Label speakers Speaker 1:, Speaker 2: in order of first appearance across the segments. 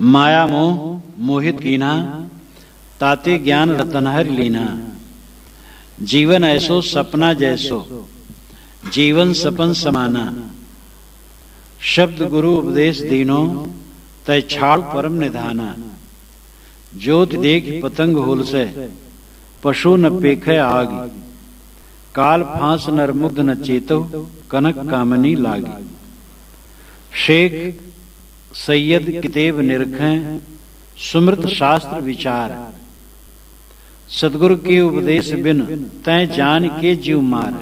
Speaker 1: माया मोह मोहित कीन्हा, ताते ज्ञान रतन हर लीना। जीवन ऐसो सपना जैसो, जीवन सपन समाना। शब्द गुरु उपदेश दीनो, तय छाड़ परम निधाना। ज्योत देख पतंग होल से, पशु न पेखे आग। काल फांस नरमुग्ध न चेतो, कनक कामनी लागी। शेख सैयद कितेब निरखें, सुमृत शास्त्र विचार। सदगुरु के उपदेश बिन, तय जान के जीव मार।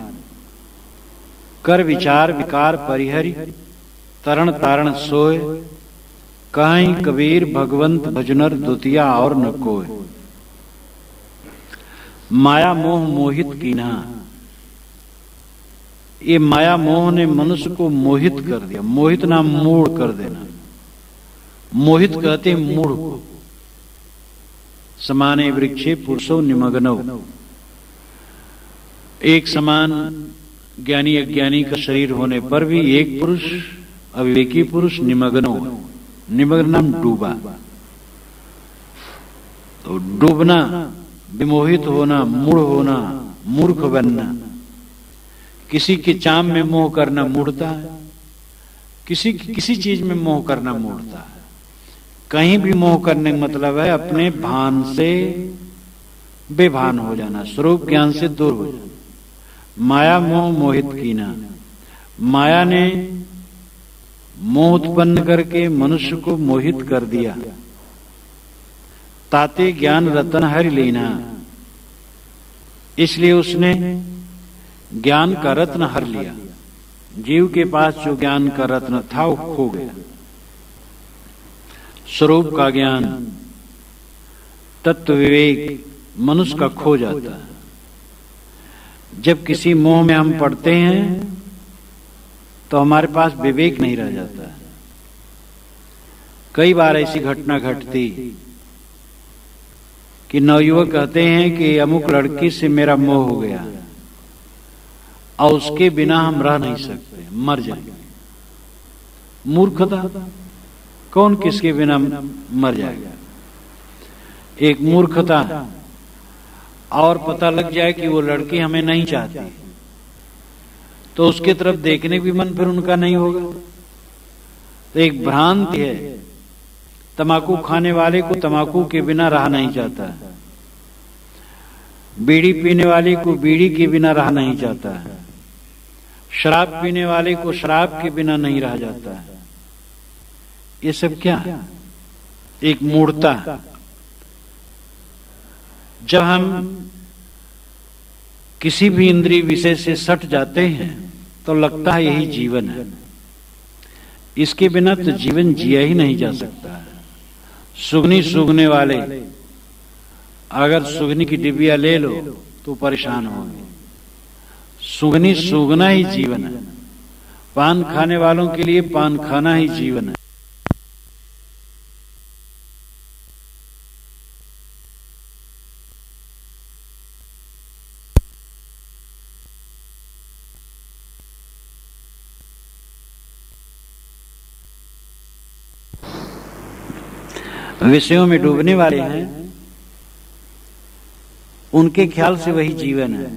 Speaker 1: कर विचार विकार परिहरि, तरण तारण सोय। कहीं कबीर भगवंत भजनर, द्वितीया और न कोय। माया मोह मोहित कीन्हा, ये माया मोह ने मनुष्य को मोहित कर दिया। मोहित नाम मूढ़ कर देना। मोहित कहते मूढ़ को। समाने वृक्षे पुरुषो निमग्नौ, एक समान ज्ञानी अज्ञानी का शरीर होने पर भी एक पुरुष अविवेकी पुरुष निमग्नो। निमग्न नाम डूबा। तो डूबना, विमोहित होना, मूढ़ होना, मूर्ख बनना। किसी के चाम में मोह करना मूढ़ता है। किसी चीज में मोह करना मूढ़ता है। कहीं भी मोह करने का मतलब है अपने भान से बेभान हो जाना, स्वरूप ज्ञान से दूर हो जाना। माया मोह मोहित कीन्हा, माया ने मोह उत्पन्न करके मनुष्य को मोहित कर दिया। ताते ज्ञान रतन हरि लीना, इसलिए उसने ज्ञान का रत्न हर लिया। जीव के पास जो ज्ञान का रत्न था वो खो गया। स्वरूप का ज्ञान, तत्व विवेक मनुष्य का खो जाता है। जब किसी मोह में हम पड़ते हैं तो हमारे पास विवेक नहीं रह जाता है। कई बार ऐसी घटना घटती कि नवयुवक कहते हैं कि अमुक लड़की से मेरा मोह हो गया और उसके बिना हम रह नहीं सकते, मर जाएंगे। मूर्खता, कौन किसके बिना मर जाएगा। एक मूर्खता, और पता लग जाए कि वो लड़की हमें नहीं चाहती तो उसके तरफ देखने भी मन फिर उनका नहीं होगा। तो एक भ्रांति है। तंबाकू खाने वाले को तंबाकू के बिना रहा नहीं जाता है। बीड़ी पीने वाले को बीड़ी के बिना रहा नहीं जाता है। शराब पीने वाले को शराब के बिना नहीं रहा जाता है। ये सब क्या है? एक मूढ़ता। जब हम किसी भी इंद्रिय विषय से सट जाते हैं तो लगता है यही जीवन है। इसके बिना तो जीवन जिया ही नहीं जा सकता है। सुगनी सूंघने वाले अगर सुगनी की डिबिया ले लो तो परेशान होंगे। सुगनी सूंघना ही जीवन है। पान खाने वालों के लिए पान खाना ही जीवन है। विषयों में डूबने वाले हैं, उनके ख्याल से वही जीवन है।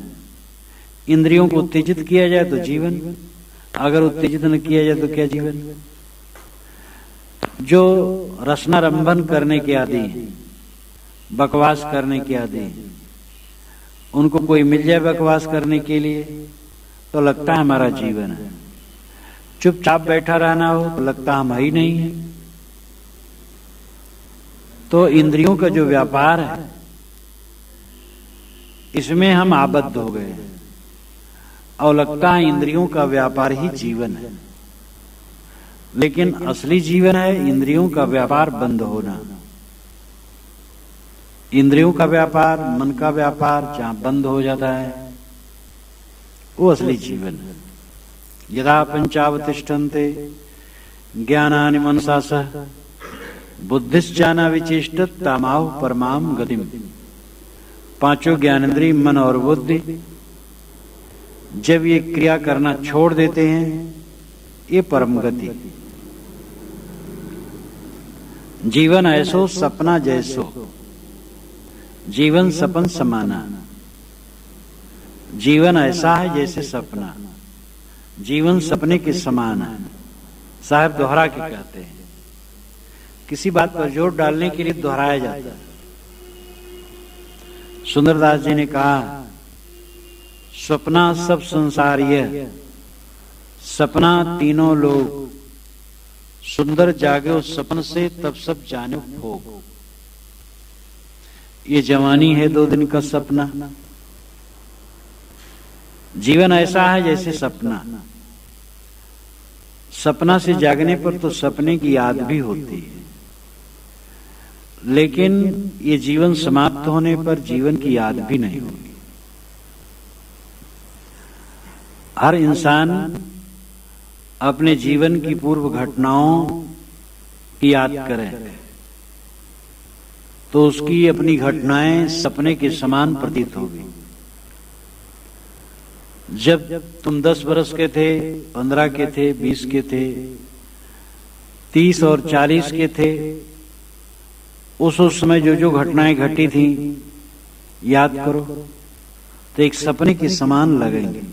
Speaker 1: इंद्रियों को उत्तेजित किया जाए तो जीवन, अगर उत्तेजित न किया जाए तो क्या जीवन। जो रसनारंभन करने के आदि हैं, बकवास करने के आदि हैं, उनको कोई मिल जाए बकवास करने के लिए तो लगता है हमारा जीवन है। चुपचाप बैठा रहना हो तो लगता हम ही नहीं है। तो इंद्रियों का जो व्यापार है इसमें हम आबद्ध हो गए हैं और लगता है इंद्रियों का व्यापार ही जीवन है। लेकिन असली जीवन है इंद्रियों का व्यापार बंद होना। इंद्रियों का व्यापार, मन का व्यापार जहां बंद हो जाता है वो असली जीवन है। यदा पंचावतिष्ठन्ते ज्ञानानि मनसा सह, बुद्धिश्चाना विचेष्टत तामाहु परमाम गतिम। पांचों ज्ञानेंद्रिय मन और बुद्धि जब ये क्रिया करना छोड़ देते हैं ये परम गति। जीवन ऐसो सपना जैसो, जीवन सपन समाना। जीवन ऐसा है जैसे सपना, जीवन सपने के समान है। साहब दोहरा के कहते हैं, किसी बात पर जोर डालने के लिए दोहराया जाता है। सुंदरदास जी ने कहा, सपना सब संसारीय, सपना तीनों लोग, सुंदर जागे उस सपन से तब सब जाने भोग। ये जवानी है 2 दिन का सपना। जीवन ऐसा है जैसे सपना, सपना से जागने पर तो सपने की याद भी होती है, लेकिन ये जीवन समाप्त होने पर जीवन की याद भी नहीं होगी। हर इंसान अपने जीवन की पूर्व घटनाओं की याद करे तो उसकी अपनी घटनाएं सपने के समान प्रतीत होगी। जब तुम 10 वर्ष के थे, 15 के थे, 20 के थे, 30 और 40 के थे, उस समय जो जो घटनाएं घटी थी याद करो तो एक सपने के समान लगेंगे।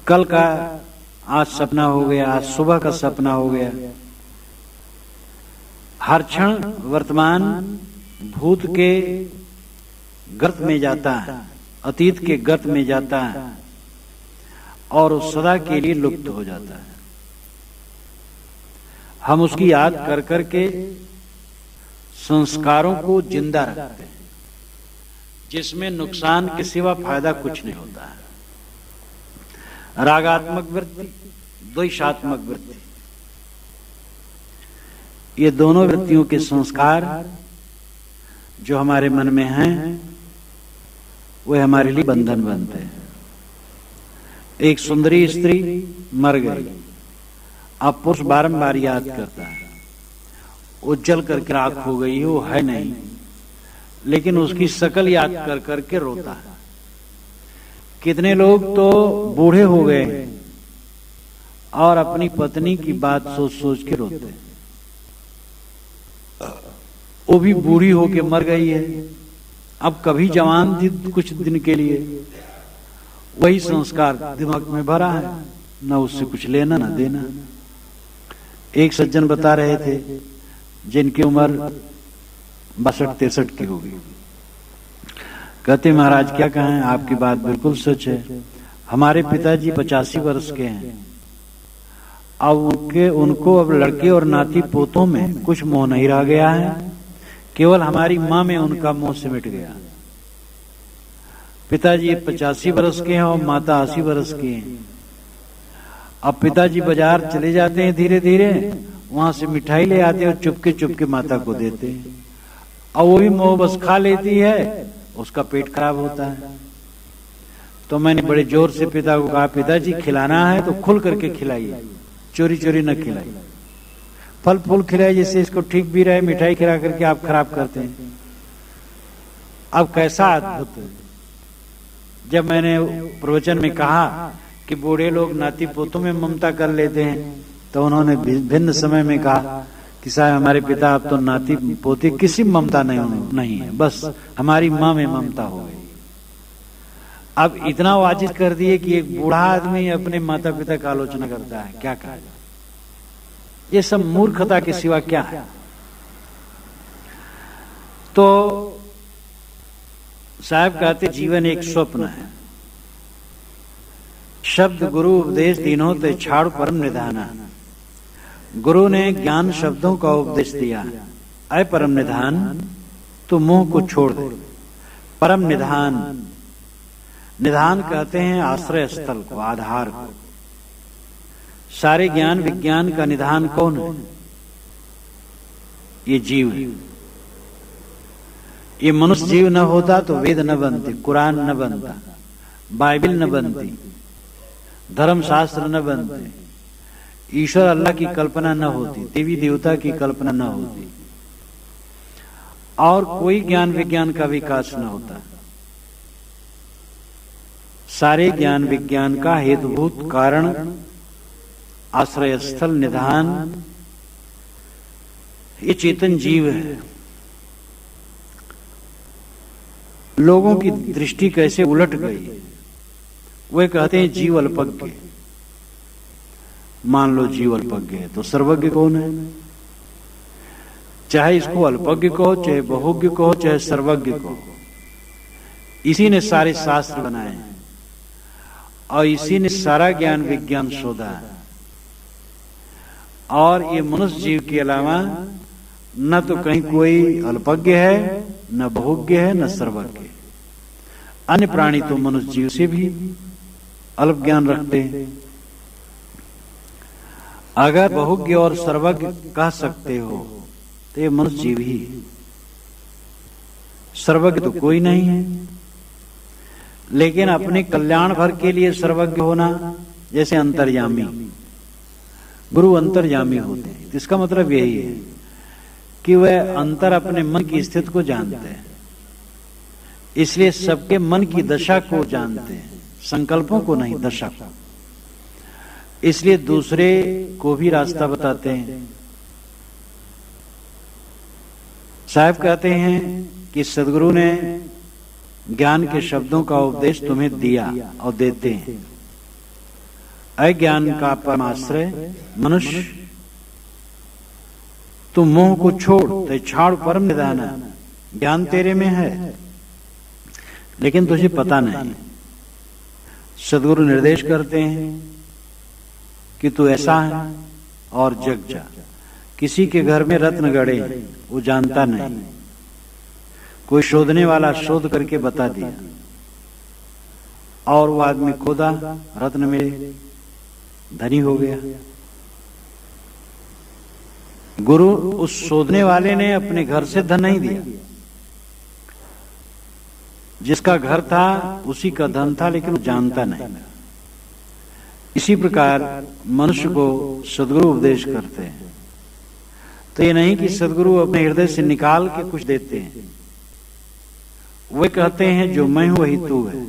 Speaker 1: कल का आज सपना हो गया, आज सुबह का सपना हो गया। हर क्षण वर्तमान भूत के गर्त में जाता है, अतीत के गर्त में जाता है और उस सदा के लिए लुप्त हो जाता है। हम उसकी याद कर करके संस्कारों को जिंदा रखते हैं, जिसमें नुकसान के सिवा फायदा कुछ नहीं होता है। रागात्मक वृत्ति, द्वेषात्मक वृत्ति, ये दोनों वृत्तियों के संस्कार जो हमारे मन में हैं, वे हमारे लिए बंधन बनते हैं। एक सुंदरी स्त्री मर गई, अब पुरुष बारंबार याद करता है, वो जल करके राख हो गई, वो है नहीं, लेकिन उसकी शकल याद कर करके रोता है। कितने लोग तो बूढ़े हो गए और अपनी पत्नी की बात सोच सोच के रोते हैं। वो भी बूढ़ी होके मर गई है, अब कभी जवान थी कुछ दिन के लिए, वही संस्कार दिमाग में भरा है, न उससे कुछ लेना न देना। एक सज्जन बता रहे थे जिनकी उम्र 62-63 की होगी, कहते महाराज क्या कहें, आपकी बात बिल्कुल सच है। हमारे पिताजी 85 वर्ष के हैं, अब उनको अब लड़के और नाती पोतों में कुछ मोह नहीं रह गया है, केवल हमारी माँ में उनका मोह सिमट गया। पिताजी 85 वर्ष के हैं और माता 80 वर्ष की हैं। अब पिताजी बाजार चले जाते हैं धीरे धीरे, वहां से मिठाई ले आते हैं और चुपके चुपके माता को देते हैं, और वो भी मोह बस खा लेती है, उसका पेट खराब होता है। तो मैंने बड़े जोर से पिता को कहा, पिताजी खिलाना है तो खुल करके खिलाइए, चोरी चोरी न खिलाइए, फल फूल खिलाइए जिससे इसको ठीक भी रहे। मिठाई खिला करके आप खराब करते हैं। अब कैसा अद्भुत है। जब मैंने प्रवचन में कहा कि बूढ़े लोग नाती पोतों में ममता कर लेते हैं, तो उन्होंने भिन्न समय में कहा कि साहब हमारे पिता अब तो नाती पोते किसी ममता नहीं है, बस हमारी माँ में ममता हो गई। अब इतना वाजिब कर दिए कि एक बूढ़ा आदमी अपने माता पिता का आलोचना करता है, क्या कहा जाए। ये सब मूर्खता के सिवा क्या है। तो साहब कहते जीवन एक स्वप्न है, शब्द गुरु उपदेश तीनों ते छाड़ परम निधाना। गुरु ने ज्ञान शब्दों का उपदेश दिया, अय परम निधान तो मोह को छोड़ दे। परम निधान, निधान कहते हैं आश्रय स्थल को, आधार को। सारे ज्ञान विज्ञान का निधान कौन है? ये जीव है। ये मनुष्य जीव न होता तो वेद न बनते, कुरान न बनता, बाइबल न बनती, धर्म शास्त्र न बनते, ईश्वर अल्लाह की कल्पना न होती, देवी देवता की कल्पना न होती, और कोई ज्ञान विज्ञान का विकास न होता। सारे ज्ञान विज्ञान का हेतुभूत कारण, आश्रय स्थल, निधान ये चेतन जीव है। लोगों की दृष्टि कैसे उलट गई, वे कहते हैं जीव अल्पज्ञ। मान लो जीव अल्पज्ञ है तो सर्वज्ञ कौन है? चाहे इसको अल्पज्ञ कहो, चाहे बहुज्ञ कहो, चाहे सर्वज्ञ कहो, इसी ने सारे शास्त्र बनाए हैं और इसी ने सारा ज्ञान विज्ञान शोधा है। और ये मनुष्य जीव के अलावा न तो कहीं कोई अल्पज्ञ है, न बहुज्ञ है, न सर्वज्ञ। अन्य प्राणी तो मनुष्य जीव से भी अल्प ज्ञान रखते हैं। अगर बहुज्ञ और सर्वज्ञ कह सकते हो तो ये मनुष्य जीव ही, सर्वज्ञ तो कोई नहीं है। लेकिन अपने कल्याण भर के लिए सर्वज्ञ होना, जैसे अंतर्यामी, गुरु अंतर्यामी होते हैं, इसका मतलब यही है कि वह अंतर अपने मन की स्थिति को जानते हैं, इसलिए सबके मन की दशा को जानते हैं, संकल्पों को नहीं, दशा को। इसलिए दूसरे को भी रास्ता बताते हैं। साहब कहते हैं कि सदगुरु ने ज्ञान के शब्दों का उपदेश तुम्हें दिया और देते हैं। अज्ञान का परमाश्रय मनुष्य, तुम मोह को छोड़ तो छाड़ परम निधाना। ज्ञान तेरे में है लेकिन तुझे पता नहीं। सदगुरु निर्देश करते हैं कि तू ऐसा है और जग जा। किसी के घर में रत्न गड़े, वो जानता नहीं, कोई शोधने वाला शोध करके बता दिया और वो आदमी खोदा, रत्न मिले, धनी हो गया। गुरु उस शोधने वाले ने अपने घर से धन नहीं दिया, जिसका घर था उसी का धन था, लेकिन वो जानता नहीं। इसी प्रकार मनुष्य को सदगुरु उपदेश करते हैं तो ये नहीं कि सदगुरु अपने हृदय से निकाल के कुछ देते हैं। वे कहते हैं जो मैं हूं वही तू है,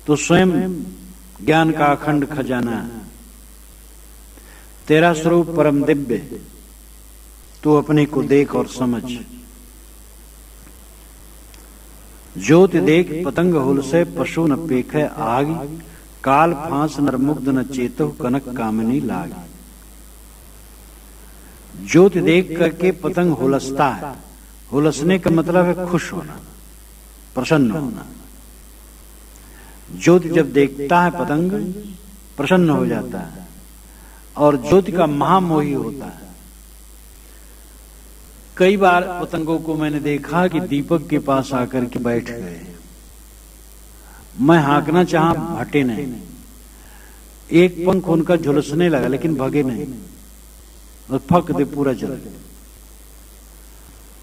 Speaker 1: तो स्वयं ज्ञान का अखंड खजाना है, तेरा स्वरूप परम दिव्य, तू अपने को देख और समझ। ज्योति देख पतंग हुल से, पशु न पेखे आग, काल फांस नरमुग्ध न चेतो, कनक कामनी लाग। ज्योति देख करके पतंग हुलसता है। हुलसने का मतलब है खुश होना, प्रसन्न होना। ज्योति जब देखता है पतंग प्रसन्न हो जाता है और ज्योति का महामोही होता है। कई बार पतंगों को मैंने देखा कि दीपक के पास आकर के बैठ गए। मैं हाँकना चाहा, हटे नहीं। एक पंख उनका झुलसने लगा लेकिन भगे नहीं और फक दे पूरा जल।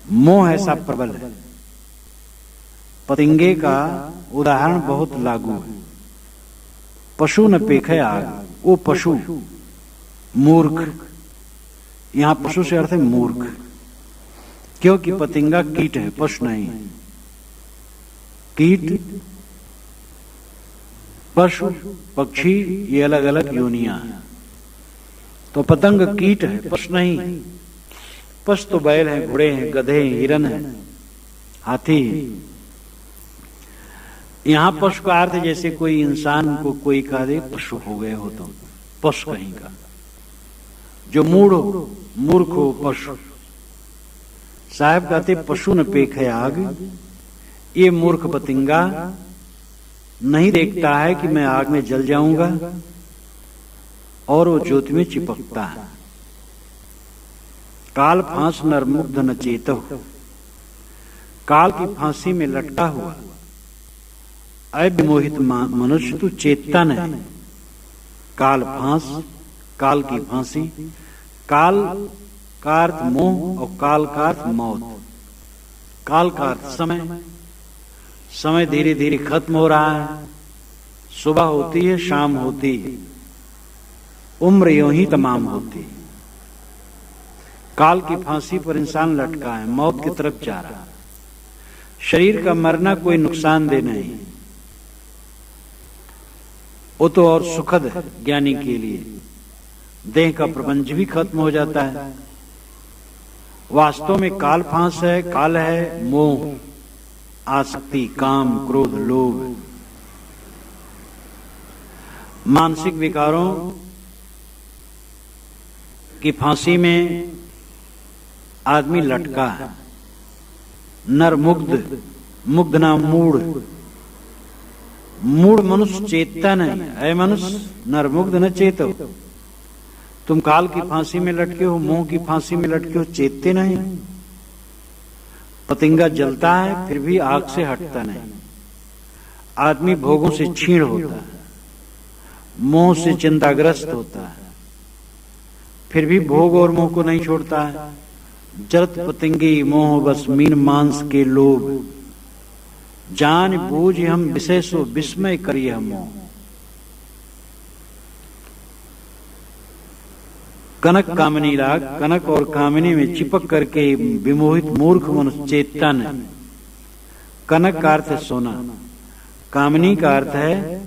Speaker 1: मोह ऐसा प्रबल है। पतंगे का उदाहरण बहुत लागू है। पशु न पेखे आग, वो पशु मूर्ख, यहां पशु से अर्थ है मूर्ख, क्योंकि पतंगा कीट है, पशु नहीं है। कीट, पशु, पक्षी, ये अलग अलग योनियां हैं। तो पतंग कीट है, पशु नहीं है। पशु तो बैल है, घोड़े हैं, गधे हैं, हिरन है, हाथी है। यहां पशु का अर्थ जैसे कोई इंसान को कोई कह दे पशु हो गए हो, तो पशु कहीं का, जो मूढ़ हो, मूर्ख हो, पशु। साहब कहते पशु न पेखे आग, ये मूर्ख पतंगा नहीं देखता है कि मैं आग में जल जाऊंगा और वो ज्योति में चिपकता है। काल फांस नरमुग्ध न चेतो, काल की फांसी में लटका हुआ अविमोहित मनुष्य तू चेतता नहीं। काल फांस, काल की फांसी, काल का अर्थ मोह और काल का अर्थ मौत। काल का अर्थ समय, समय धीरे धीरे खत्म हो रहा है। सुबह होती है, शाम होती है, उम्र यूं ही तमाम होती है। काल की फांसी पर इंसान लटका है, मौत की तरफ जा रहा है। शरीर का मरना कोई नुकसानदेह नहीं, वो तो और सुखद है ज्ञानी के लिए। देह का प्रपंच भी खत्म हो जाता है। वास्तव में काल फांस है। काल है मोह, आसक्ति, काम, क्रोध, लोभ। मानसिक विकारों की फांसी में आदमी लटका है। नर मुग्ध, मुग्ध ना मूढ़। मूढ़ मनुष्य चेतता नहीं। ऐ मनुष्य नर मुग्ध न चेतो। तुम काल की फांसी में लटके हो, मोह की फांसी में लटके हो, चेतते नहीं। पतंगा जलता है फिर भी आग से हटता नहीं। आदमी भोगों से क्षीण होता है, मोह से चिंताग्रस्त होता है, फिर भी भोग और मोह को नहीं छोड़ता है। जरत पतंगी मोह बस मीन मांस के लोभ। जान बूझ हम विशेषो विस्मय करिए हम मोह। कनक कामिनी लाग। कनक और कामिनी में चिपक करके विमोहित मूर्ख मनुष्य चेतता नहीं। कनक का अर्थ है सोना, कामिनी का अर्थ है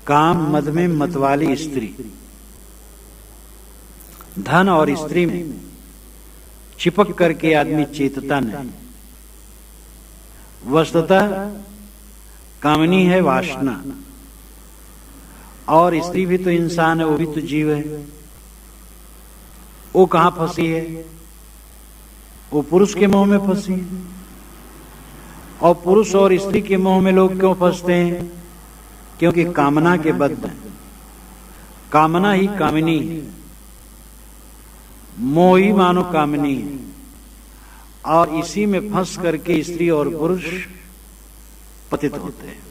Speaker 1: काम मद में मतवाली स्त्री। धन और स्त्री में चिपक करके आदमी चेतता नहीं। वस्तुतः कामिनी है वासना, और स्त्री भी तो इंसान है, वो भी तो जीव है। वो कहां फंसी है? वो पुरुष के मोह में फंसी है। और पुरुष और स्त्री के मोह में लोग क्यों फंसते हैं? क्योंकि कामना के बद्ध हैं। कामना ही कामिनी है, मोह ही मानो कामिनी है। और इसी में फंस करके स्त्री और पुरुष पतित होते हैं।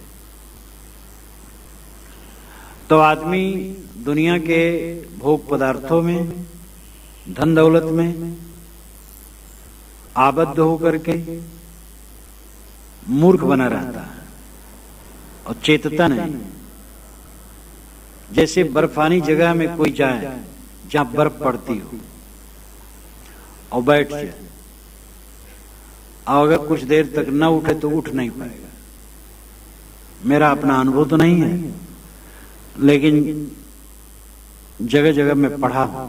Speaker 1: तो आदमी दुनिया के भोग पदार्थों में, धन दौलत में आबद्ध होकर के मूर्ख बना रहता है और चेतता नहीं। जैसे बर्फानी जगह में कोई जाए जहां बर्फ पड़ती हो और बैठ जाए, और अगर कुछ देर तक न उठे तो उठ नहीं पाएगा। मेरा अपना अनुभव तो नहीं है, लेकिन जगह जगह में पढ़ा हूं,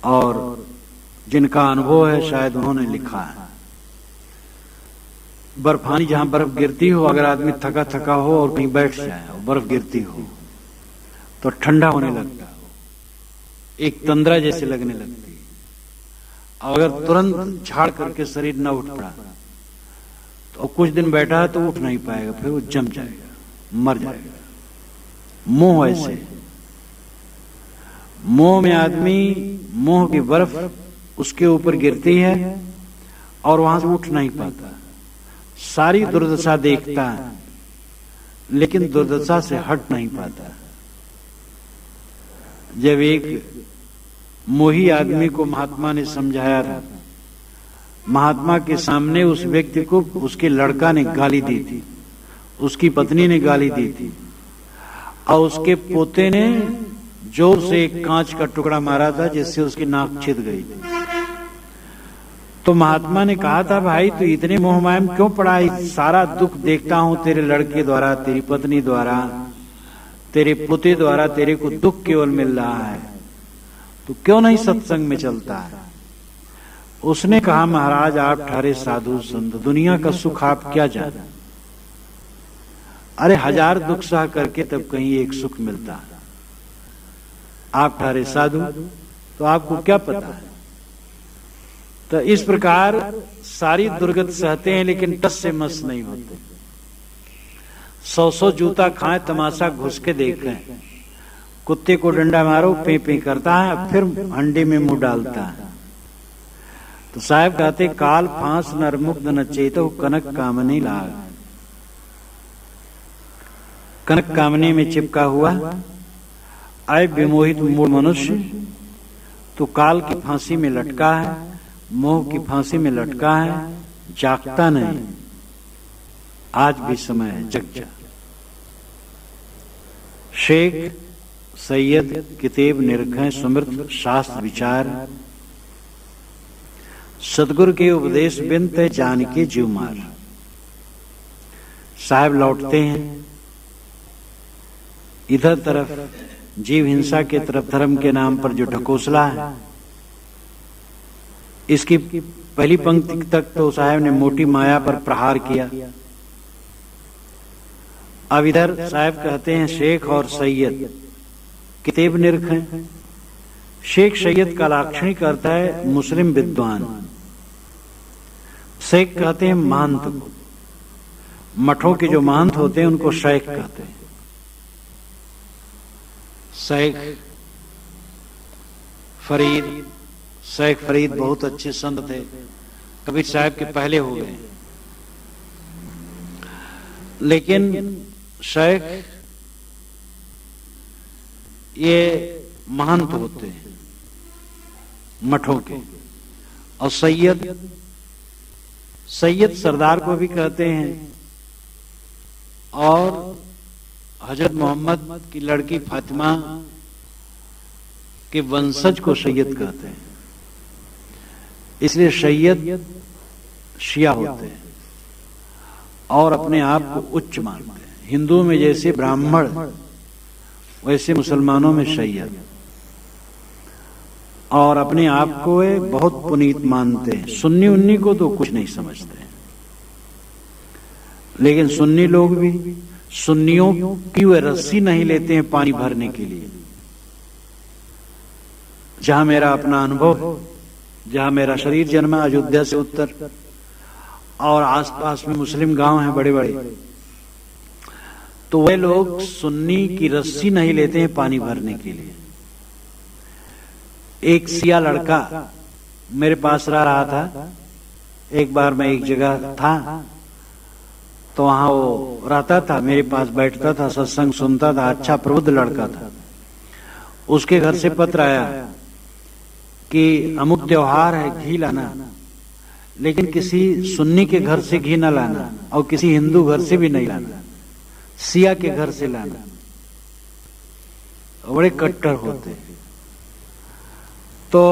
Speaker 1: और जिनका अनुभव है शायद उन्होंने लिखा है। बर्फानी जहां बर्फ गिरती हो, अगर आदमी थका थका हो और कहीं बैठ जाए और बर्फ गिरती हो तो ठंडा होने लगता है, एक तंद्रा जैसे लगने लगती है। और अगर तुरंत झाड़ करके शरीर न उठ पड़ा तो कुछ दिन बैठा है तो उठ नहीं पाएगा, फिर वो जम जाएगा, मर जाएगा। मोह ऐसे, मोह में आदमी, मोह की बर्फ उसके ऊपर गिरती है और वहां से उठ नहीं पाता। सारी दुर्दशा देखता है लेकिन दुर्दशा से हट नहीं पाता। जब एक मोही आदमी को महात्मा ने समझाया था, महात्मा के सामने उस व्यक्ति को उसके लड़का ने गाली दी थी, उसकी पत्नी ने गाली दी थी, और उसके पोते ने जोर से एक कांच का टुकड़ा मारा था जिससे उसकी नाक छिद गई थी। तो महात्मा ने कहा था, भाई तू इतने मोह माया में क्यों पड़ा है? सारा दुख देखता हूं तेरे लड़के द्वारा, तेरी पत्नी द्वारा, तेरे पोते द्वारा तेरे को दुख केवल मिल रहा है, तू क्यों नहीं सत्संग में चलता है? उसने कहा, महाराज आप ठहरे साधु संत, दुनिया का सुख आप क्या जाने? अरे 1000 दुख सह करके तब कहीं एक सुख मिलता है। आप ठहरे साधु, तो आपको क्या पता है? तो इस प्रकार सारी दुर्गत सहते हैं लेकिन टस से मस नहीं होते। 100 जूता खाएं, तमाशा घुस के देखें। कुत्ते को डंडा मारो, पे पे करता है, फिर हंडी में मुंह डालता है। तो साहब कहते, काल फांस नरमुग्ध न चेतो कनक कामनी लाग। कनक कामनी में चिपका हुआ आय विमोहित मूढ़ मनुष्य, तो काल की फांसी में लटका है, मोह की फांसी में लटका है, जागता नहीं। आज भी समय है, जग जा। शेख सैयद किताब निरखें सुमृत शास्त्र विचार, सदगुरु के उपदेश बिनत जान के जीव मार। साहब लौटते हैं इधर तरफ, जीव हिंसा के तरफ धर्म के नाम पर जो ढकोसला है इसकी पहली पंक्ति तक तो साहब ने मोटी माया पर प्रहार किया। अब इधर साहब कहते हैं शेख और सैयद किताब निरख हैं। शेख सैयद का लाक्षणिक अर्थ है मुस्लिम विद्वान। शेख कहते हैं महंत को। मठों के जो महंत होते हैं उनको शेख कहते हैं। शेख फरीद बहुत अच्छे संत थे, कबीर साहब के पहले हो गए। लेकिन शेख ये महंत होते हैं मठों के। और सैयद सरदार को भी कहते हैं। और हजरत मोहम्मद की लड़की फातिमा के वंशज को सैयद कहते हैं। इसलिए सैयद शिया होते हैं और अपने आप को उच्च मानते हैं। हिंदुओं में जैसे ब्राह्मण वैसे मुसलमानों में सैयद। और अपने आप को बहुत पुनीत मानते हैं। सुन्नी उन्नी को तो कुछ नहीं समझते। लेकिन सुन्नी लोग भी सुन्नियों की वे रस्सी नहीं लेते हैं पानी भरने के लिए। जहां मेरा अपना अनुभव, जहां मेरा शरीर जन्मा अयोध्या से उत्तर और आसपास में मुस्लिम गांव हैं बड़े बड़े, तो वे लोग सुन्नी की रस्सी नहीं लेते हैं पानी भरने के लिए। एक सिया लड़का मेरे पास रहा था। एक बार मैं एक जगह था तो वहां वो रहता था, मेरे पास बैठता था, सत्संग सुनता था। अच्छा प्रबुद्ध लड़का था। उसके घर से पत्र आया कि अमुक त्योहार है, घी लाना, लेकिन किसी सुन्नी के घर से घी न लाना और किसी हिंदू घर से भी नहीं लाना, सिया के घर से लाना। बड़े कट्टर होते। तो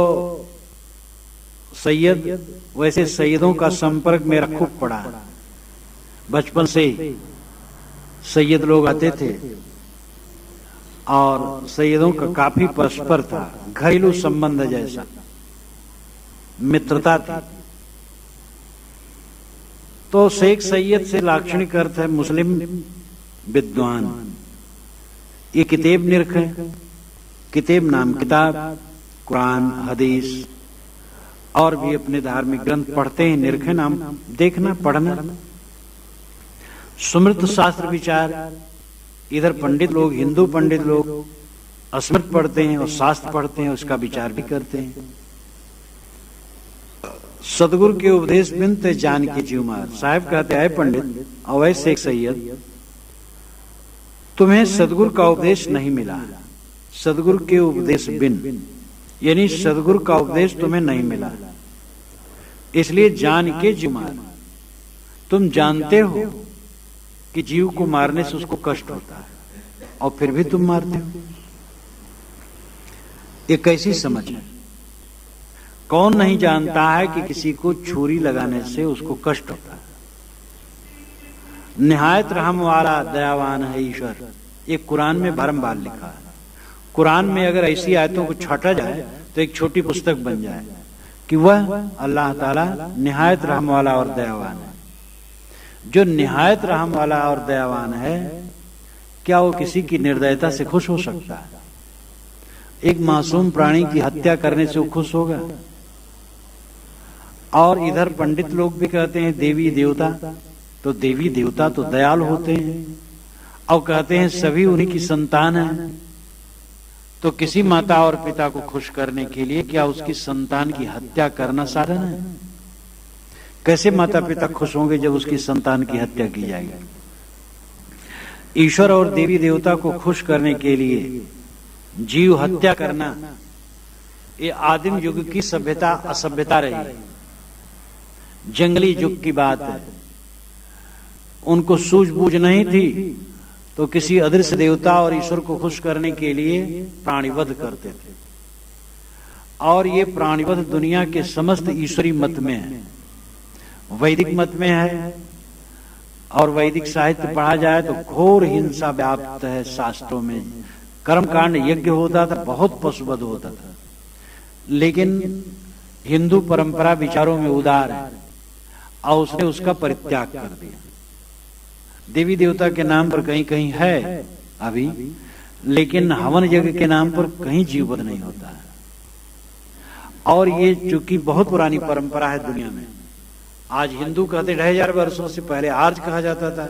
Speaker 1: सैयद, वैसे सैयदों का संपर्क मेरा खूब पड़ा। बचपन से सैयद लोग आते थे और सैयदों का काफी परस्पर था, घरेलू संबंध जैसा मित्रता थी। तो शेख सैयद से लाक्षणिक अर्थ है मुस्लिम विद्वान। ये किताब निरख है। किताब नाम किताब, कुरान, हदीस और भी अपने धार्मिक ग्रंथ पढ़ते हैं। निरख नाम देखना, पढ़ना। सुमृत शास्त्र विचार, इधर पंडित लोग, हिंदू पंडित लोग अस्मृत पढ़ते हैं और शास्त्र पढ़ते हैं, उसका विचार भी करते हैं। सदगुरु के उपदेश बिन ते जान के जीव मार। साहब कहते हैं पंडित और शेख सैयद, तुम्हें सदगुरु का उपदेश नहीं मिला। सदगुरु के उपदेश बिन यानी सदगुरु का उपदेश तुम्हें नहीं मिला, इसलिए जान के जीव मार। तुम जानते हो कि जीव को मारने से उसको कष्ट होता है और फिर भी तुम मारते हो। ये कैसी समझ है? कौन नहीं जानता है कि किसी को छुरी लगाने से उसको कष्ट होता है। निहायत रहम वाला दयावान है ईश्वर, ये कुरान में बारंबार लिखा है। कुरान में अगर ऐसी आयतों को छाटा जाए तो एक छोटी पुस्तक बन जाए कि वह अल्लाह ताला निहायत रहम वाला और दयावान है। जो निहायत रहम वाला और दयावान है, क्या वो किसी की निर्दयता से खुश हो सकता है? एक मासूम प्राणी की हत्या करने से वो खुश होगा? और इधर पंडित लोग भी कहते हैं देवी देवता, तो देवी देवता तो दयालु होते हैं और कहते हैं सभी उन्हीं की संतान है। तो किसी माता और पिता को खुश करने के लिए क्या उसकी संतान की हत्या करना साधन है? कैसे माता पिता खुश होंगे जब उसकी संतान की हत्या की जाएगी? ईश्वर और देवी देवता को खुश करने के लिए जीव हत्या करना, ये आदिम युग की सभ्यता असभ्यता रही। जंगली युग की बात है। उनको सूझबूझ नहीं थी तो किसी अदृश्य देवता और ईश्वर को खुश करने के लिए प्राणिवध करते थे। और ये प्राणिवध दुनिया के समस्त ईश्वरी मत में है, वैदिक मत में है। और वैदिक साहित्य पढ़ा जाए तो घोर हिंसा व्याप्त है शास्त्रों में। कर्मकांड यज्ञ होता था, बहुत पशुवध होता था। लेकिन हिंदू परंपरा विचारों में उदार है और उसने उसका परित्याग कर दिया। देवी देवता के नाम पर कहीं कहीं है अभी, लेकिन हवन यज्ञ के नाम पर कहीं जीववध नहीं होता है। और ये चूंकि बहुत पुरानी परंपरा है दुनिया में, आज हिंदू कहते 2500 वर्षों से पहले आर्य कहा जाता था,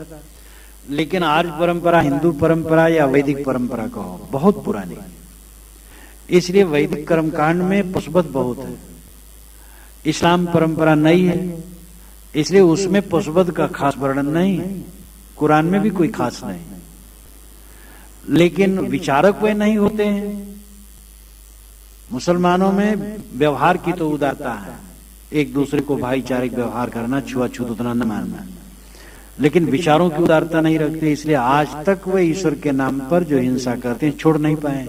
Speaker 1: लेकिन आर्य परंपरा हिंदू परंपरा या वैदिक परंपरा कहो बहुत पुरानी है। इसलिए वैदिक कर्मकांड में पशुवध बहुत है। इस्लाम परंपरा नई है, इसलिए उसमें पशुवध का खास वर्णन नहीं है, कुरान में भी कोई खास नहीं, लेकिन विचारक वे नहीं होते हैं। मुसलमानों में व्यवहार की तो उदारता है, एक दूसरे को भाईचारिक व्यवहार करना, छुआछूत उतना न मानना, लेकिन विचारों की उदारता नहीं रखते। इसलिए आज तक वे ईश्वर के नाम पर जो हिंसा करते हैं छोड़ नहीं पाए।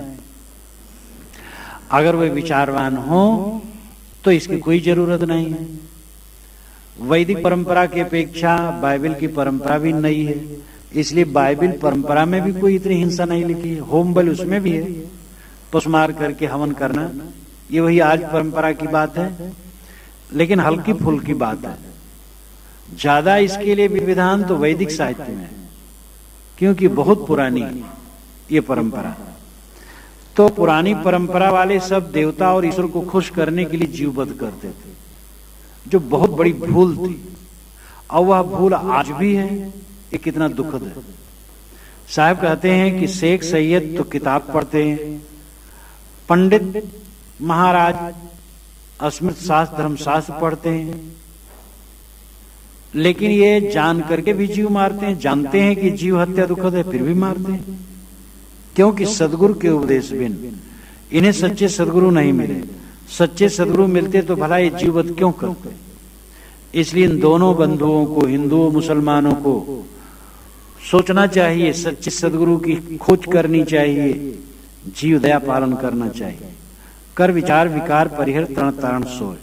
Speaker 1: अगर वे विचारवान हो तो इसकी कोई जरूरत नहीं है। वैदिक परंपरा की अपेक्षा बाइबल की परंपरा भी नई है, इसलिए बाइबल परंपरा में भी कोई इतनी हिंसा नहीं लिखी है। होम बल उसमें भी है, पशु मार करके हवन करना, ये वही आज परंपरा की बात है, लेकिन हल्की फुल्की बात है। ज्यादा इसके लिए विधान तो वैदिक साहित्य में है, क्योंकि बहुत पुरानी ये परंपरा। तो पुरानी परंपरा वाले सब देवता और ईश्वर को खुश करने के लिए जीववध करते थे, जो बहुत बड़ी भूल थी, और वह भूल आज भी है। ये कितना दुखद है। साहब कहते हैं कि शेख सैयद तो किताब पढ़ते हैं, पंडित महाराज अस्मृत शास्त्र धर्मशास्त्र पढ़ते हैं, लेकिन ये जान करके भी जीव मारते हैं। जानते हैं कि जीव हत्या दुखद है, फिर भी मारते हैं, क्योंकि सदगुरु के उपदेश बिन इन्हें सच्चे सदगुरु नहीं मिले। सच्चे सदगुरु मिलते तो भला ये जीववध क्यों करते। इसलिए इन दोनों बंधुओं को, हिंदुओं मुसलमानों को सोचना चाहिए, सच्चे सदगुरु की खोज करनी चाहिए, जीव दया पालन करना चाहिए। कर विचार विकार परिहर तरण तारण सोय।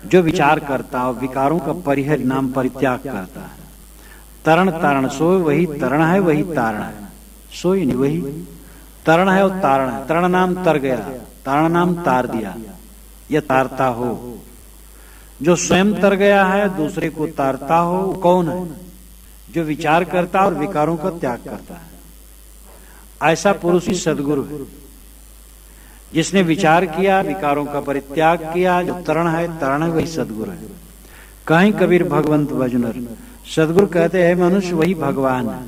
Speaker 1: जो विचार करता है विकारों का परिहर नाम परित्याग करता है। तरण तारण सोय, वही तरण है वही तारण है। सोई नहीं, वही तरण है और तारण है। तरण नाम तर गया, तारण नाम तार दिया, यह तारता हो। जो स्वयं तर गया है दूसरे को तारता हो, कौन है? जो विचार करता और विकारों का त्याग करता है। ऐसा पुरुष ही सदगुरु है, जिसने विचार किया, विकारों का परित्याग किया। जो तरण है तारण है, वही सदगुरु है। कहीं कबीर भगवंत भजनर, सदगुरु कहते हैं मनुष्य वही भगवान है।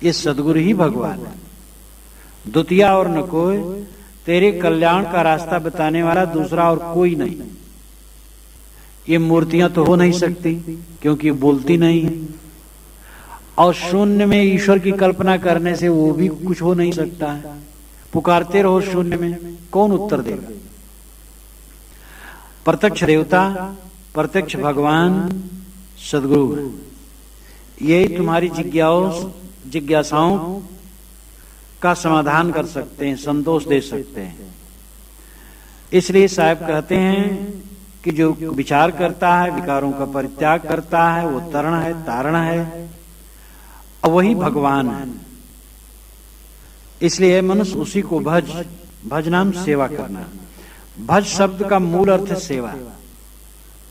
Speaker 1: ये सदगुरु ही भगवान है, द्वितीया और न कोई। तेरे कल्याण का रास्ता बताने वाला दूसरा और कोई नहीं। ये मूर्तियां तो हो नहीं सकती, क्योंकि बोलती नहीं है, और शून्य में ईश्वर की कल्पना करने से वो भी कुछ हो नहीं सकता है। पुकारते रहो शून्य में, कौन उत्तर देगा? प्रत्यक्ष देवता, प्रत्यक्ष भगवान सदगुरु है। यही तुम्हारी जिज्ञासाओं का समाधान कर सकते हैं, संतोष दे सकते हैं। इसलिए साहब कहते हैं कि जो विचार करता है, विकारों का परित्याग करता है, वो तरण है तारण है, और वही भगवान है। इसलिए मनुष्य उसी को भज, भज नाम सेवा करना। भज शब्द का मूल अर्थ है सेवा,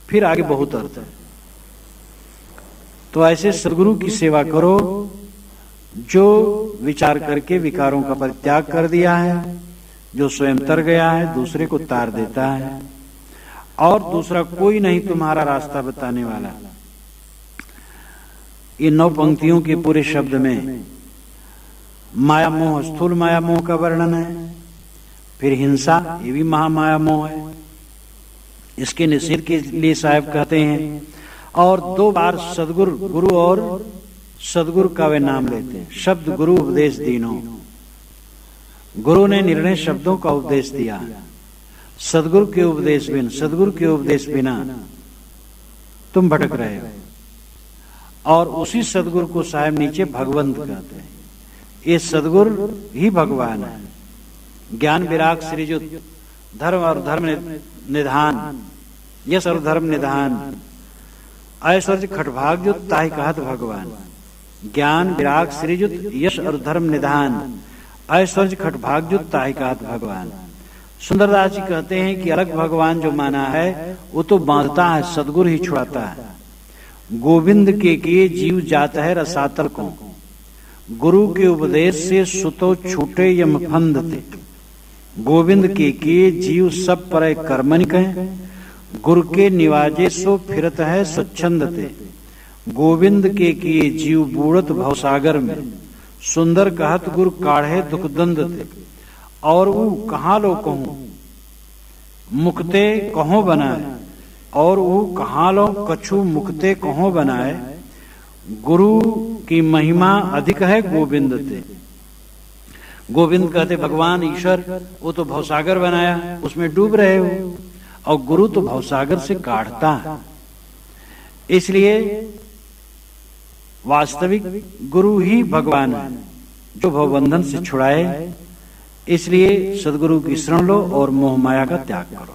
Speaker 1: फिर आगे बहुत अर्थ है। तो ऐसे सदगुरु की सेवा करो, जो विचार करके विकारों का परित्याग कर दिया है, जो स्वयं तर गया है, दूसरे को तार देता है, और दूसरा कोई नहीं तुम्हारा रास्ता बताने वाला। ये 9 पंक्तियों के पूरे शब्द में माया मोह, स्थूल माया मोह का वर्णन है। फिर हिंसा, ये भी महामाया मोह है, इसके निषेध के लिए साहब कहते हैं। और 2 बार सदगुरु, गुरु और सदगुरु का वे नाम लेते हैं। शब्द गुरु उपदेश दीनो, गुरु ने निर्णय शब्दों का उपदेश दिया। सदगुरु के उपदेश बिना, सदगुरु के उपदेश बिना तुम भटक रहे हो। और उसी सदगुरु को साहब नीचे भगवंत कहते हैं। ये सदगुरु ही भगवान है। ज्ञान विराग श्रीजुत, धर्म और धर्म निधान, यश और धर्म निधान, ऐश्वर्य खटभाग जो ताहि कहत भगवान। ज्ञान विराग श्रीजुत, यश और धर्म निधान, ऐश्वर्य खटभाग जो ताहि कहत भगवान। सुंदरदास जी कहते हैं कि अलग भगवान जो माना है वो तो बांधता है, सदगुरु ही छुड़ाता है। गोविंद के किए जीव जाता है रसातल को, गुरु के उपदेश से सुतो छूटे यम फंद ते। गोविंद के किए जीव सब पर कर्मन कहें, गुरु के निवाजे सो फिरत है स्वच्छंद ते। गोविंद के किए जीव बूढ़त भवसागर में, सुंदर कहत गुरु काढ़े दुख दंद ते। और वो कहाँ लो कहूं मुक्ते कहो बनाए, और वो कहाँ लो कछु मुक्ते कहो बनाए। गुरु की महिमा अधिक है गोविंद ते। गोविंद कहते भगवान ईश्वर वो तो भवसागर बनाया, उसमें डूब रहे हो, और गुरु तो भवसागर से काढ़ता है। इसलिए वास्तविक गुरु ही भगवान है जो भवबंधन से छुड़ाए। इसलिए सदगुरु की शरण लो और मोह माया का त्याग करो।